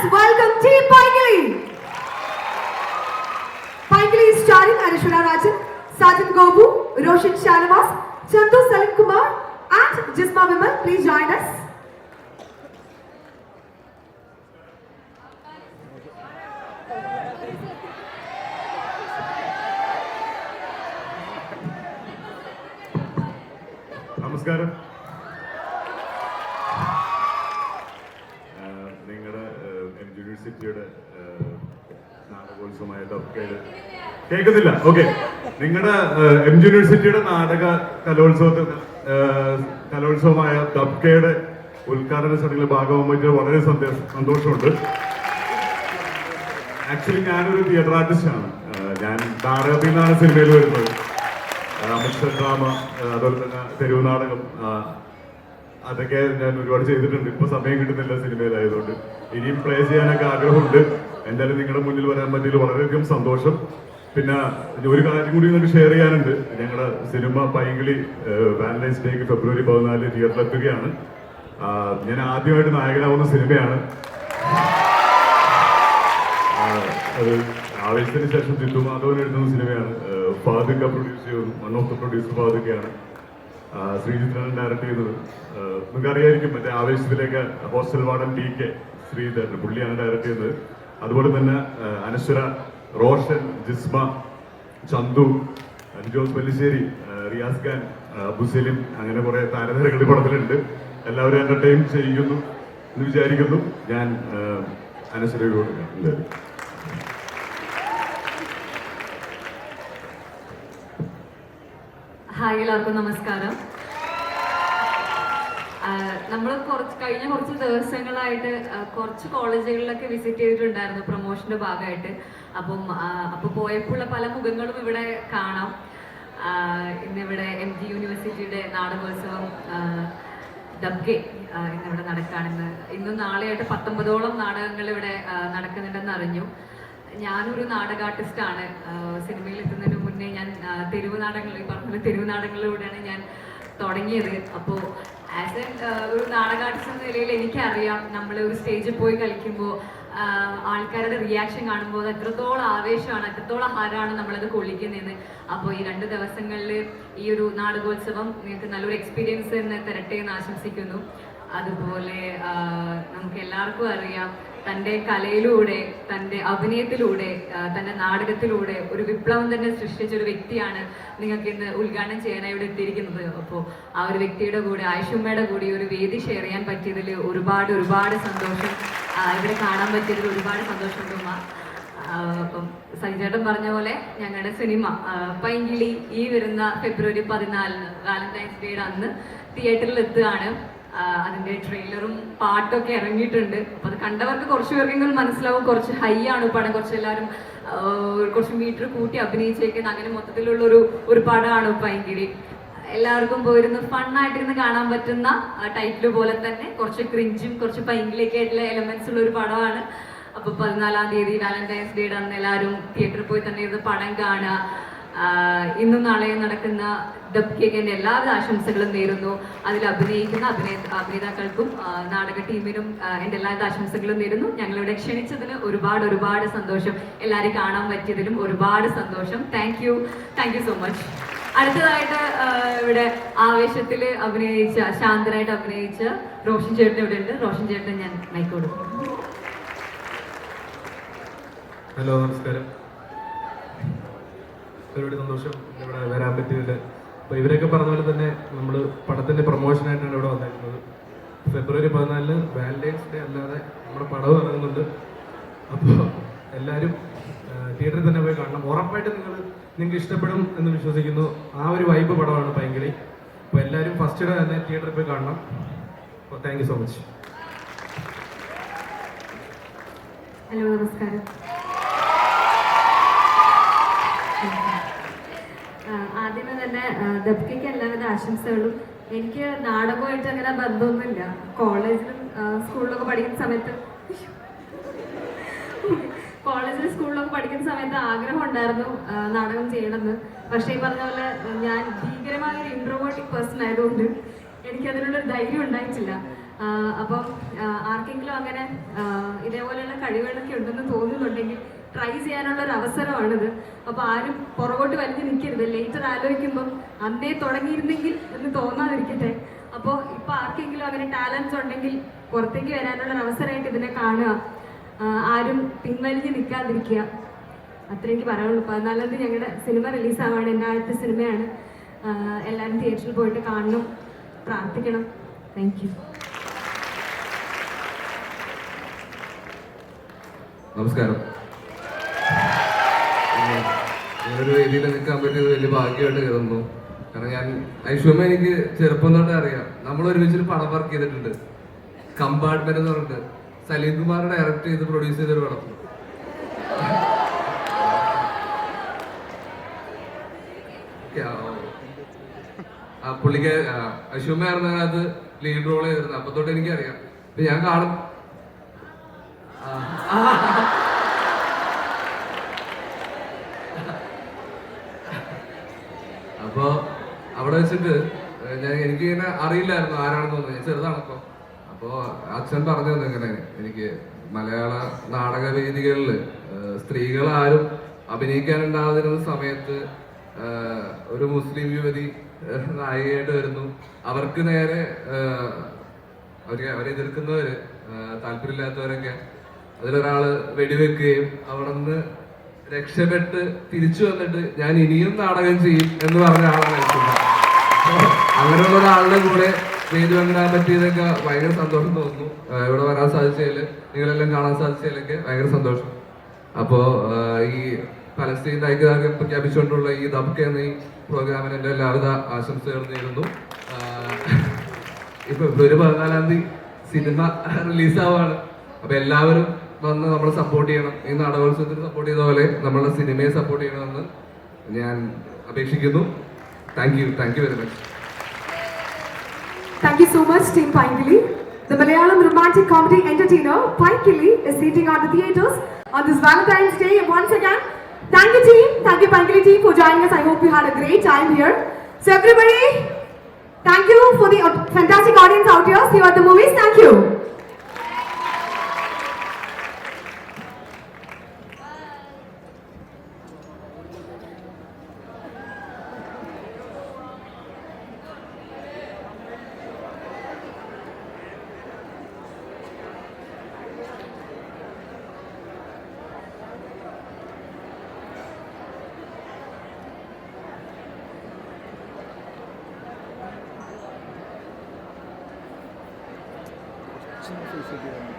Let's welcome Team Paigili. Paigili is starring Anishwara Rajan, Sajid Gobu, Roshan Shanavas, Chandu Salim Kumar, and Jisma Vimal. Please join us. നമസ്കാരം. നിങ്ങളുടെ യൂണിവേഴ്സിറ്റിയുടെ നാടകോത്സവമായ ഡബ്കയുടെ കേൾക്കുന്നില്ല. Okay, നിങ്ങളുടെ യൂണിവേഴ്സിറ്റിയുടെ നാടക കലോത്സവമായ ഡബ്കയുടെ ഉദ്ഘാടന ചടങ്ങിൽ ഭാഗമാകാൻ പറ്റിയ വളരെ സന്തോഷമുണ്ട്. ആക്ച്വലി ഞാനൊരു തിയേറ്റർ ആർട്ടിസ്റ്റാണ്. ഞാൻ നാടകത്തിൽ നിന്നാണ് സിനിമയിൽ വരുന്നത്. അമിത് ഡ്രാമ, അതുപോലെ തന്നെ തെരുവ് നാടകം, അതൊക്കെ ഞാൻ ഒരുപാട് ചെയ്തിട്ടുണ്ട്. ഇപ്പൊ സമയം കിട്ടുന്നില്ല സിനിമയിലായതുകൊണ്ട്. ഇനിയും പ്ലേ ചെയ്യാനൊക്കെ ആഗ്രഹമുണ്ട്. എന്തായാലും നിങ്ങളുടെ മുന്നിൽ വരാൻ പറ്റിയതിൽ വളരെയധികം സന്തോഷം. പിന്നെ ഒരു കാര്യം കൂടി നിങ്ങൾക്ക് ഷെയർ ചെയ്യാനുണ്ട്. ഞങ്ങളുടെ സിനിമ പൈങ്കിളി വാലന്റൈൻസ് ഡേക്ക് ഫെബ്രുവരി 14 തിയേറ്ററിലെത്തുകയാണ്. ഞാൻ ആദ്യമായിട്ട് നായകനാവുന്ന സിനിമയാണ്. അത് ആവേശത്തിന് ശേഷം ജിത്തു മാധവൻ എഴുതുന്ന സിനിമയാണ്. ഫാദിക്ക പ്രൊഡ്യൂസ് ചെയ്തത്, വൺ ഓഫ് ദ പ്രൊഡ്യൂസർ ഫാദിക്കയാണ്. ശ്രീജിത്രൻ ഡയറക്ട് ചെയ്തത്. നിങ്ങൾക്ക് അറിയായിരിക്കും, മറ്റേ ആവേശത്തിലേക്ക് ഹോസ്റ്റൽ വാർഡൻ DK ശ്രീധരൻ, പുള്ളിയാണ് ഡയറക്ട് ചെയ്തത്. അതുപോലെ തന്നെ അനശ്വര, റോഷൻ, ജിസ്മ, ചന്തു, ജോസ് പല്ലിശ്ശേരി, റിയാസ് ഖാൻ, അബുസലിം, അങ്ങനെ കുറെ താരനിരകൾ പടത്തിലുണ്ട്. എല്ലാവരും എന്റർടൈൻ ചെയ്യിക്കുന്നു എന്ന് വിചാരിക്കുന്നു. ഞാൻ അനശ്വരയോട് ഹായ്, എല്ലാവർക്കും നമസ്കാരം. നമ്മൾ കഴിഞ്ഞ കുറച്ച് ദിവസങ്ങളായിട്ട് കുറച്ച് കോളേജുകളിലൊക്കെ വിസിറ്റ് ചെയ്തിട്ടുണ്ടായിരുന്നു പ്രൊമോഷന്റെ ഭാഗമായിട്ട്. അപ്പോൾ പോയപ്പോഴുള്ള പല മുഖങ്ങളും ഇവിടെ കാണാം. ഇന്നിവിടെ MG യൂണിവേഴ്സിറ്റിയുടെ നാടകോത്സവം ഡബ്കെ ഇന്നിവിടെ നടക്കുകയാണെന്ന്. ഇന്നും നാളെയായിട്ട് 19ഓളം നാടകങ്ങൾ ഇവിടെ നടക്കുന്നുണ്ടെന്ന് അറിഞ്ഞു. ഞാനൊരു നാടക ആർട്ടിസ്റ്റാണ്. സിനിമയിൽ എത്തുന്നതിന് മുന്നേ ഞാൻ തെരുവ് നാടകങ്ങളിലൂടെയാണ് ഞാൻ തുടങ്ങിയത്. അപ്പോൾ ആസ് ഒരു നാടക ആർട്ടിസ്റ്റ് എന്ന നിലയിൽ എനിക്കറിയാം, നമ്മൾ ഒരു സ്റ്റേജിൽ പോയി കളിക്കുമ്പോൾ ആൾക്കാരുടെ റിയാക്ഷൻ കാണുമ്പോൾ എത്രത്തോളം ആവേശമാണ്, എത്രത്തോളം ഹരമാണ് നമ്മളത് കൊള്ളിക്കുന്നതെന്ന്. അപ്പോൾ ഈ 2 ദിവസങ്ങളിൽ ഈ ഒരു നാടകോത്സവം നിങ്ങൾക്ക് നല്ലൊരു എക്സ്പീരിയൻസ് തന്നെ തരട്ടെ എന്ന് ആശംസിക്കുന്നു. അതുപോലെ നമുക്ക് എല്ലാവർക്കും അറിയാം, തൻ്റെ കലയിലൂടെ, തൻ്റെ അഭിനയത്തിലൂടെ, തൻ്റെ നാടകത്തിലൂടെ ഒരു വിപ്ലവം തന്നെ സൃഷ്ടിച്ച ഒരു വ്യക്തിയാണ് നിങ്ങൾക്ക് ഇന്ന് ഉദ്ഘാടനം ചെയ്യാനായി ഇവിടെ എത്തിയിരിക്കുന്നത്. അപ്പോൾ ആ ഒരു വ്യക്തിയുടെ കൂടെ, ആയിഷുമ്മയുടെ കൂടി ഒരു വേദി ഷെയർ ചെയ്യാൻ പറ്റിയതിൽ ഒരുപാട് സന്തോഷം. ഇവിടെ കാണാൻ പറ്റിയതിൽ ഒരുപാട് സന്തോഷമുണ്ട് ഉമ്മ. അപ്പം സജിചേട്ടൻ പറഞ്ഞ പോലെ ഞങ്ങളുടെ സിനിമ പൈങ്കിളി ഈ വരുന്ന ഫെബ്രുവരി 14 വാലന്റൈൻസ് ഡേയുടെ അന്ന് തിയേറ്ററിൽ എത്തുകയാണ്. അതിന്റെ ട്രെയിലറും പാട്ടൊക്കെ ഇറങ്ങിയിട്ടുണ്ട്. അപ്പൊ അത് കണ്ടവർക്ക് കുറച്ച് പേർക്കെങ്കിലും മനസ്സിലാവും, കുറച്ച് ഹൈ ആണ് പടം, കുറച്ച് എല്ലാവരും കുറച്ച് മീറ്റർ കൂട്ടി അഭിനയിച്ചേക്കുന്ന അങ്ങനെ മൊത്തത്തിലുള്ള ഒരു പടമാണ് പൈങ്കിളി. എല്ലാവർക്കും പോയിരുന്ന് ഫണ്ണായിട്ടിരുന്ന് കാണാൻ പറ്റുന്ന ടൈറ്റിൽ പോലെ തന്നെ കുറച്ച് ക്രിഞ്ചും കുറച്ച് പൈങ്കിളിയൊക്കെ ആയിട്ടുള്ള എലമെന്റ്സ് ഉള്ള ഒരു പടമാണ്. അപ്പൊ 14-ാം തീയതി വാലന്റൈൻസ് ഡേയുടെ അന്ന് എല്ലാവരും തിയേറ്ററിൽ പോയി തന്നെ ഇരുന്ന് പടം കാണുക. ഇന്നും നാളെയും നടക്കുന്ന ഡബ്കേക്ക് എൻ്റെ എല്ലാവിധ ആശംസകളും നേരുന്നു. അതിൽ അഭിനയിക്കുന്ന അഭിനേതാക്കൾക്കും നാടക ടീമിനും എൻ്റെ എല്ലാവിധ ആശംസകളും നേരുന്നു. ഞങ്ങളിവിടെ ക്ഷണിച്ചതിന് ഒരുപാട് സന്തോഷം. എല്ലാവരെയും കാണാൻ പറ്റിയതിലും ഒരുപാട് സന്തോഷം. Thank you so much. അടുത്തതായിട്ട് ഇവിടെ ആവേശത്തിൽ ശാന്തനായിട്ട് അഭിനയിച്ച റോഷൻ ചേട്ടൻ ഇവിടെ ഉണ്ട്. റോഷൻ ചേട്ടൻ ഞാൻ മൈക്ക് കൊടുക്കും. ഹലോ, നമസ്കാരം. ഒരുപാട് സന്തോഷം ഇവിടെ വരാൻ പറ്റിയതിൽ. അപ്പോൾ ഇവരൊക്കെ പറഞ്ഞ പോലെ തന്നെ നമ്മൾ പടത്തിൻ്റെ പ്രൊമോഷനായിട്ടാണ് ഇവിടെ വന്നിരിക്കുന്നത്. ഫെബ്രുവരി 14 വാലന്റൈൻസ് ഡേ അല്ലാതെ നമ്മുടെ പടവും ഇറങ്ങുന്നുണ്ട്. അപ്പോൾ എല്ലാവരും തിയേറ്ററിൽ തന്നെ പോയി കാണണം. ഉറപ്പായിട്ടും നിങ്ങൾക്ക് ഇഷ്ടപ്പെടും എന്ന് വിശ്വസിക്കുന്നു. ആ ഒരു വൈബ് പടമാണ് പൈങ്കിളി. അപ്പോൾ എല്ലാവരും ഫസ്റ്റ് ഡേ തന്നെ തിയേറ്ററിൽ പോയി കാണണം. അപ്പോൾ thank you so much. Hello, നമസ്കാരം. ആദ്യമേ തന്നെ ദബ്കയ്ക്ക് എല്ലാവിധ ആശംസകളും. എനിക്ക് നാടകമായിട്ട് അങ്ങനെ ബന്ധമൊന്നുമില്ല. കോളേജിലും സ്കൂളിലൊക്കെ പഠിക്കുന്ന സമയത്ത് ആഗ്രഹം ഉണ്ടായിരുന്നു നാടകം ചെയ്യണമെന്ന്. പക്ഷേ ഈ പറഞ്ഞ പോലെ ഞാൻ ഭീകരമായ ഒരു ഇൻട്രോവേർട്ടിക് പേഴ്സൺ ആയതുകൊണ്ട് എനിക്കതിനുള്ളൊരു ധൈര്യം ഉണ്ടായിട്ടില്ല. അപ്പം ആർക്കെങ്കിലും അങ്ങനെ ഇതേപോലെയുള്ള കഴിവുകളൊക്കെ ഉണ്ടെന്ന് തോന്നുന്നുണ്ടെങ്കിൽ ട്രൈ ചെയ്യാനുള്ള ഒരു അവസരമാണിത്. അപ്പോൾ ആരും പുറകോട്ട് വലിഞ്ഞ് നിൽക്കരുത്. ലേറ്റർ ആലോചിക്കുമ്പം അന്നേ തുടങ്ങിയിരുന്നെങ്കിൽ എന്ന് തോന്നാതിരിക്കട്ടെ. അപ്പോൾ ഇപ്പോൾ ആർക്കെങ്കിലും അങ്ങനെ ടാലൻസ് ഉണ്ടെങ്കിൽ പുറത്തേക്ക് വരാനുള്ള ഒരു അവസരമായിട്ട് ഇതിനെ കാണുക. ആരും പിൻവലിഞ്ഞ് നിൽക്കാതിരിക്കുക. അത്രേ എനിക്ക് പറയാനുള്ളൂ. 14-ാം തീയതി ഞങ്ങളുടെ സിനിമ റിലീസാവാണ്. എൻ്റെ ആദ്യത്തെ സിനിമയാണ്. എല്ലാവരും തിയേറ്ററിൽ പോയിട്ട് കാണണം, പ്രാർത്ഥിക്കണം. Thank you. നമസ്കാരം. ഇങ്ങനൊരു വേദിയിൽ നിൽക്കാൻ പറ്റിയത് വലിയ ഭാഗ്യമായിട്ട് കരുതുന്നു. കാരണം ഞാൻ ഐശ്വര്യ എനിക്ക് ചെറുപ്പം തൊട്ടേ അറിയാം. നമ്മൾ ഒരുമിച്ചൊരു പടം വർക്ക് ചെയ്തിട്ടുണ്ട്, കമ്പാർട്ട്മെന്റ് എന്ന് പറഞ്ഞിട്ട്. സലീം കുമാർ ഡയറക്ട് ചെയ്ത് പ്രൊഡ്യൂസ് ചെയ്തൊരു പടം. പുള്ളിക്ക് ഐശ്വര്യായിരുന്നു അതിനകത്ത് ലീഡ് റോൾ ചെയ്തിരുന്നത്. അപ്പൊ തൊട്ട് എനിക്കറിയാം. ഞാൻ കാണും. അപ്പൊ അവിടെ വെച്ചിട്ട് എനിക്ക് ഇങ്ങനെ അറിയില്ലായിരുന്നു ആരാണെന്ന് തോന്നുന്നു. ഞാൻ ചെറുതാണപ്പോ. അപ്പോ അച്ഛൻ പറഞ്ഞു തന്നു ഇങ്ങനെ എനിക്ക് മലയാള നാടക വേദികളിൽ സ്ത്രീകളാരും അഭിനയിക്കാനുണ്ടാകുന്ന സമയത്ത് ഒരു മുസ്ലിം യുവതി നായികയായിട്ട് വരുന്നു. അവർക്ക് നേരെ അവരെ എതിർക്കുന്നവര്, താല്പര്യമില്ലാത്തവരൊക്കെ, അതിലൊരാള് വെടിവെക്കുകയും അവിടെ നിന്ന് രക്ഷപ്പെട്ട് തിരിച്ചു വന്നിട്ട് ഞാൻ ഇനിയും നാടകം ചെയ്യും എന്ന് പറഞ്ഞ ആളാണ്. അങ്ങനെയുള്ള ഒരാളുടെ കൂടെ വേദി പങ്കിടാൻ പറ്റിയതൊക്കെ ഭയങ്കര സന്തോഷം തോന്നുന്നു. ഇവിടെ വരാൻ സാധിച്ചതില്, നിങ്ങളെല്ലാം കാണാൻ സാധിച്ചതിലൊക്കെ ഭയങ്കര സന്തോഷം. അപ്പോ ഈ പലസ്തീൻ ഐക്യദാർഢ്യം പ്രഖ്യാപിച്ചുകൊണ്ടുള്ള ഈ ദബ്ക എന്ന ഈ പ്രോഗ്രാമിന് എൻ്റെ എല്ലാവിധ ആശംസകൾ നേരുന്നു. ഇപ്പൊ ഫെബ്രുവരി 14-ാം തീയതി സിനിമ റിലീസാവാണ്. അപ്പൊ എല്ലാവരും വന്ന് നമ്മളെ സപ്പോർട്ട് ചെയ്യണം. ഈ നാടകോത്സവത്തിന് സപ്പോർട്ട് ചെയ്ത പോലെ നമ്മളുടെ സിനിമയെ സപ്പോർട്ട് ചെയ്യണമെന്ന് ഞാൻ അപേക്ഷിക്കുന്നു. Thank you very much. Thank you so much, Team Pankili. The Malayalam romantic comedy entertainer Pankili is seating on the theatres on this Valentine's Day. Once again, thank you team, thank you Pankili team for joining us. I hope you had a great time here. So everybody, thank you for the fantastic audience out here. See you at the movies. Thank you. Sim,